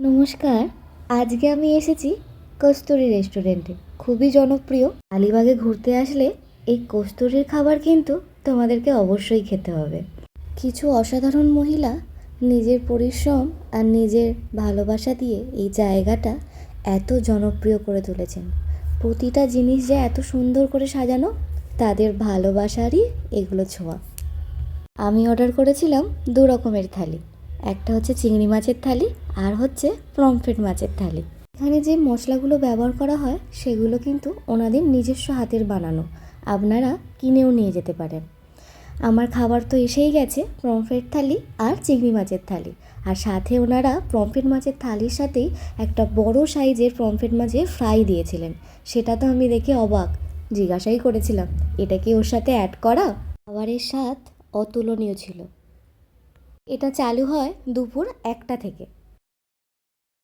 নমস্কার। আজকে আমি এসেছি কস্তুরী রেস্টুরেন্টে। খুবই জনপ্রিয়। আলিবাগে ঘুরতে আসলে এই কস্তুরীর খাবার কিন্তু তোমাদেরকে অবশ্যই খেতে হবে। কিছু অসাধারণ মহিলা নিজের পরিশ্রম আর নিজের ভালোবাসা দিয়ে এই জায়গাটা এত জনপ্রিয় করে তুলেছেন। প্রতিটা জিনিস যে এত সুন্দর করে সাজানো, তাদের ভালোবাসারই এগুলো ছোঁয়া। আমি অর্ডার করেছিলাম 2 রকমের থালি। একটা হচ্ছে চিংড়ি মাছের থালি আর হচ্ছে পমফ্রেট মাছের থালি। এখানে যে মশলাগুলো ব্যবহার করা হয় সেগুলো কিন্তু ওনাদের নিজস্ব হাতের বানানো। আপনারা কিনেও নিয়ে যেতে পারেন। আমার খাবার তো এসেই গেছে, পমফ্রেট থালি আর চিংড়ি মাছের থালি। আর সাথে ওনারা পমফ্রেট মাছের থালির সাথেই একটা বড় সাইজের পমফ্রেট মাছের ফ্রাই দিয়েছিলেন। সেটা তো আমি দেখে অবাক। জিজ্ঞাসাই করেছিলাম, এটা কি ওর সাথে অ্যাড করা? খাবারের স্বাদ অতুলনীয় ছিল। এটা চালু হয় দুপুর 1টা থেকে।